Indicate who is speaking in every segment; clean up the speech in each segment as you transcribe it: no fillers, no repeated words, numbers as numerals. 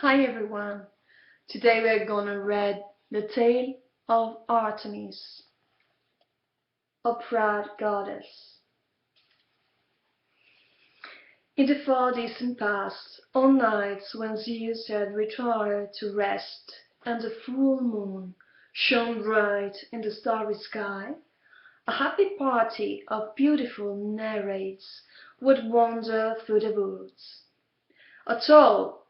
Speaker 1: Hi everyone! Today we're gonna read the tale of Artemis, a proud goddess. In the far distant past, on nights when Zeus had retired to rest and the full moon shone bright in the starry sky, a happy party of beautiful Nereids would wander through the woods. A tall,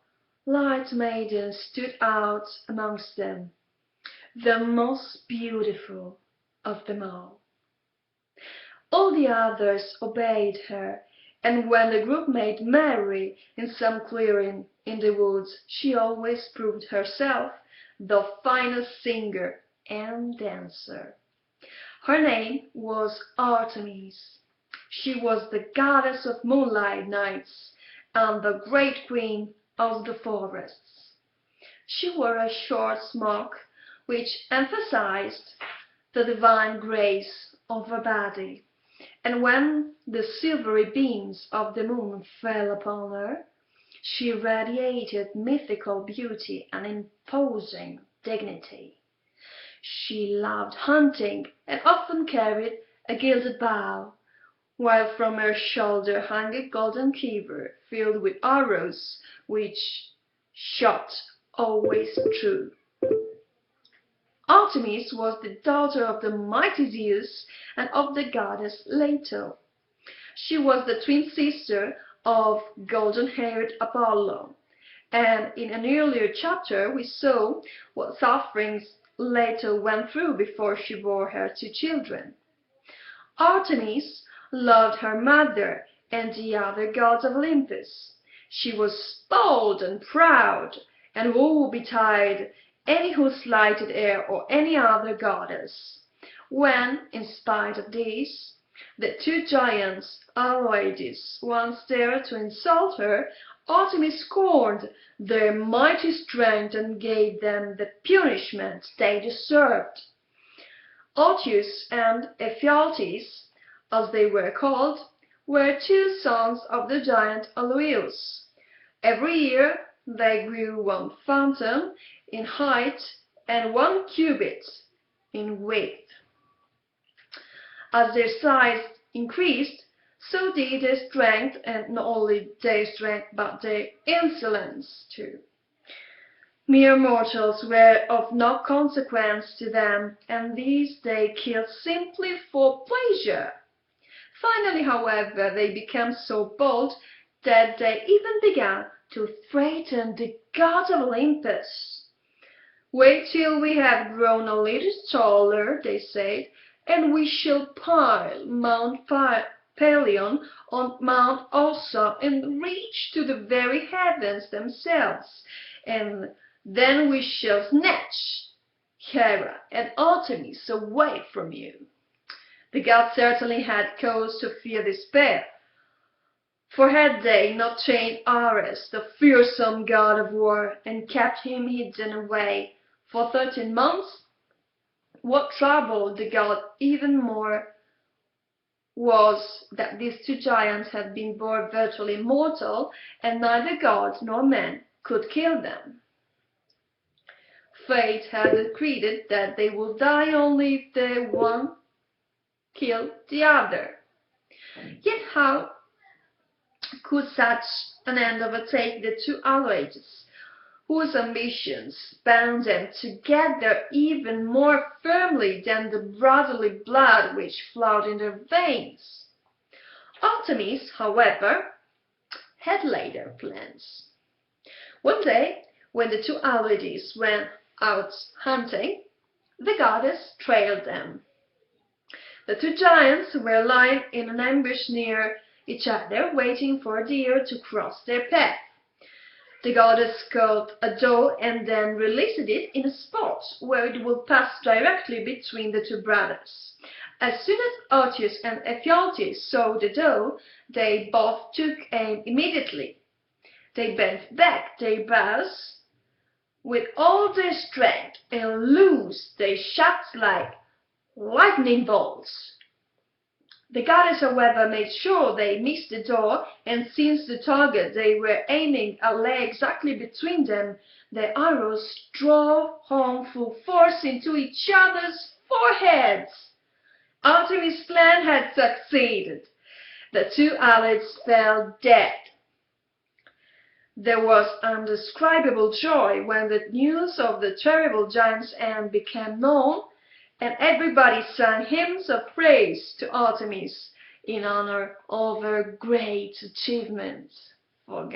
Speaker 1: light maiden stood out amongst them, the most beautiful of them all. All the others obeyed her, and when the group made merry in some clearing in the woods, she always proved herself the finest singer and dancer. Her name was Artemis. She was the goddess of moonlight nights and the great queen of the forests. She wore a short smock which emphasized the divine grace of her body, and when the silvery beams of the moon fell upon her, she radiated mythical beauty and imposing dignity. She loved hunting and often carried a gilded bow, while from her shoulder hung a golden quiver filled with arrows which shot always true. Artemis was the daughter of the mighty Zeus and of the goddess Leto. She was the twin sister of golden-haired Apollo, and in an earlier chapter we saw what sufferings Leto went through before she bore her two children. Artemis loved her mother and the other gods of Olympus. She was bold and proud, and woe betide any who slighted her or any other goddess. When, in spite of this, the two giants, Aloides, once dared to insult her, Artemis scorned their mighty strength and gave them the punishment they deserved. Artemis and Ephialtes, as they were called, were two sons of the giant Aloeus. Every year they grew 1 fathom in height and 1 cubit in width. As their size increased, so did their strength, and not only their strength but their insolence too. Mere mortals were of no consequence to them, and these they killed simply for pleasure. Finally, however, they became so bold that they even began to threaten the gods of Olympus. "Wait till we have grown a little taller," they said, "and we shall pile Mount Pelion on Mount Ossa and reach to the very heavens themselves, and then we shall snatch Hera and Artemis away from you." The gods certainly had cause to fear this pair, for had they not chained Ares, the fearsome god of war, and kept him hidden away for 13 months? What troubled the god even more was that these two giants had been born virtually mortal, and neither god nor man could kill them. Fate had decreed that they would die only if the one killed the other. Yet how could such an end overtake the two Aloides, whose ambitions bound them together even more firmly than the brotherly blood which flowed in their veins? Artemis, however, had laid her plans. One day, when the two Aloides went out hunting, the goddess trailed them. The two giants were lying in an ambush near each other, waiting for a deer to cross their path. The goddess caught a doe and then released it in a spot where it would pass directly between the two brothers. As soon as Artemis and Ephialtes saw the doe, they both took aim immediately. They bent back their bows with all their strength and loosed their shots like lightning bolts. The goddess, however, made sure they missed the door, and since the target they were aiming at lay exactly between them, their arrows drove home full force into each other's foreheads. Artemis' plan had succeeded. The two allies fell dead. There was indescribable joy when the news of the terrible giant's end became known, and everybody sang hymns of praise to Artemis in honor of her great achievements for God.